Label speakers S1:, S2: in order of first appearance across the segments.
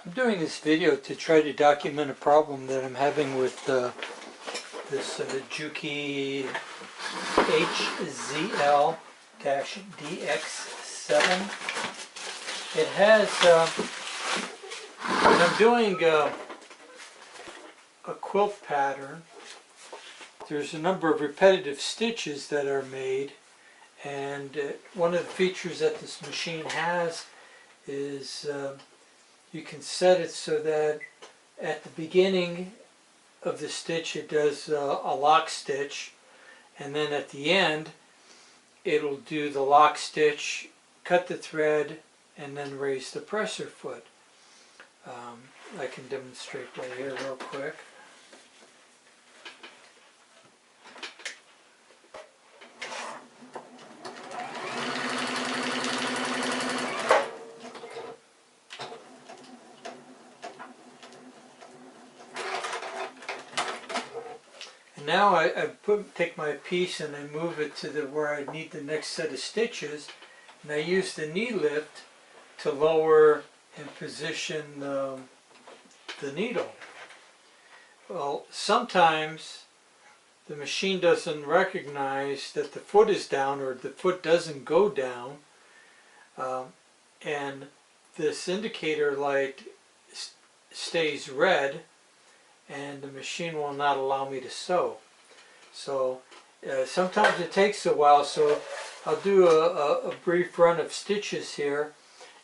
S1: I'm doing this video to try to document a problem that I'm having with this Juki DX7. It has, when I'm doing a quilt pattern, there's a number of repetitive stitches that are made, and one of the features that this machine has is you can set it so that at the beginning of the stitch it does a lock stitch, and then at the end it'll do the lock stitch, cut the thread, and then raise the presser foot. I can demonstrate right here real quick. Now I take my piece and I move it to where I need the next set of stitches, and I use the knee lift to lower and position the needle. Well, sometimes the machine doesn't recognize that the foot is down, or the foot doesn't go down, and this indicator light stays red, and the machine will not allow me to sew. So sometimes it takes a while, so I'll do a brief run of stitches here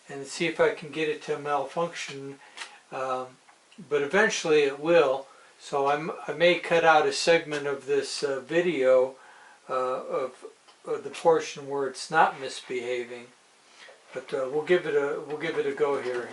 S1: and see if I can get it to malfunction, but eventually it will. So I may cut out a segment of this video of the portion where it's not misbehaving, but we'll give it a go here.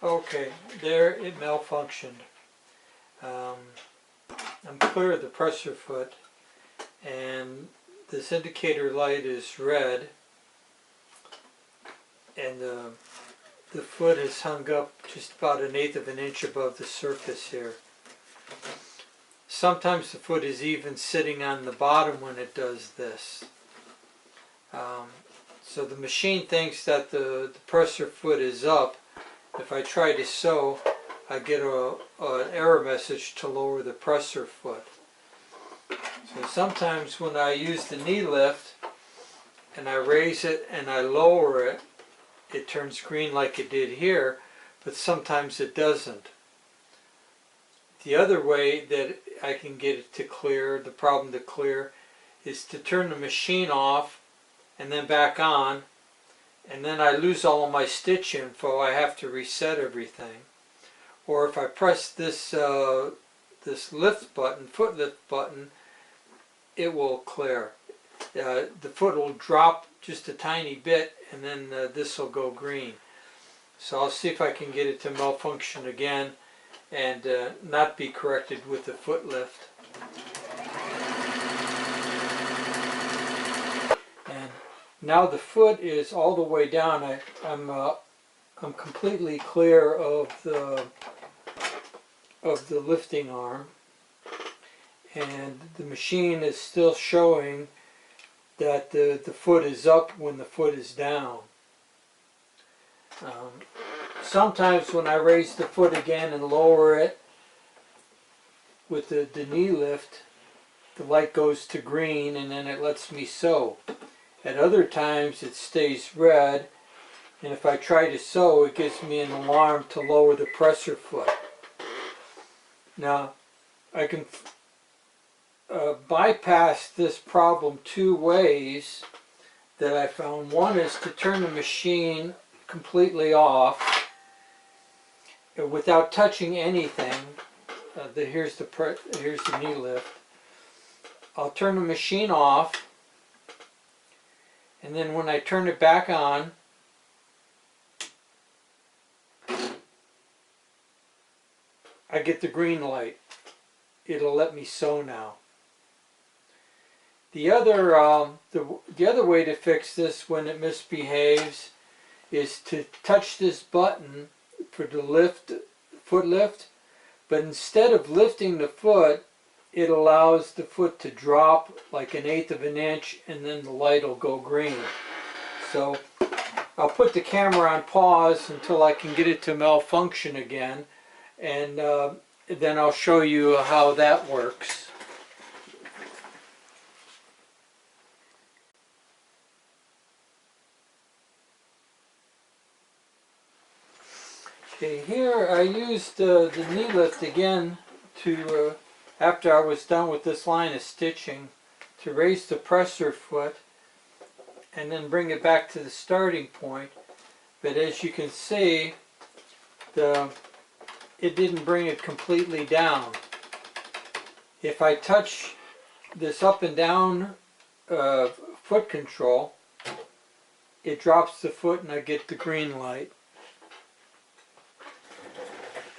S1: Okay, there it malfunctioned. I'm clear of the presser foot, and this indicator light is red, and the foot is hung up just about 1/8 of an inch above the surface here. Sometimes the foot is even sitting on the bottom when it does this. So the machine thinks that the presser foot is up. If I try to sew, I get an error message to lower the presser foot. So sometimes when I use the knee lift and I raise it and I lower it, it turns green like it did here, but sometimes it doesn't. The other way that I can get it to clear, the problem to clear, is to turn the machine off and then back on, and then I lose all of my stitch info. I have to reset everything. Or if I press this this lift button, foot lift button, it will clear. The foot will drop just a tiny bit, and then this will go green. So I'll see if I can get it to malfunction again and not be corrected with the foot lift. Now the foot is all the way down. I'm completely clear of the lifting arm, and the machine is still showing that the foot is up when the foot is down. Sometimes when I raise the foot again and lower it with the knee lift, the light goes to green, and then it lets me sew. At other times it stays red, and if I try to sew, it gives me an alarm to lower the presser foot. Now, I can bypass this problem two ways that I found. One is to turn the machine completely off without touching anything. Here's the knee lift. I'll turn the machine off, and then when I turn it back on, I get the green light. It'll let me sew now. The other way to fix this when it misbehaves is to touch this button for the foot lift, but instead of lifting the foot, it allows the foot to drop like 1/8 of an inch, and then the light will go green. So I'll put the camera on pause until I can get it to malfunction again, and then I'll show you how that works. Okay, here I used the knee lift again to, after I was done with this line of stitching, to raise the presser foot and then bring it back to the starting point. But as you can see, it didn't bring it completely down. If I touch this up and down foot control, it drops the foot and I get the green light.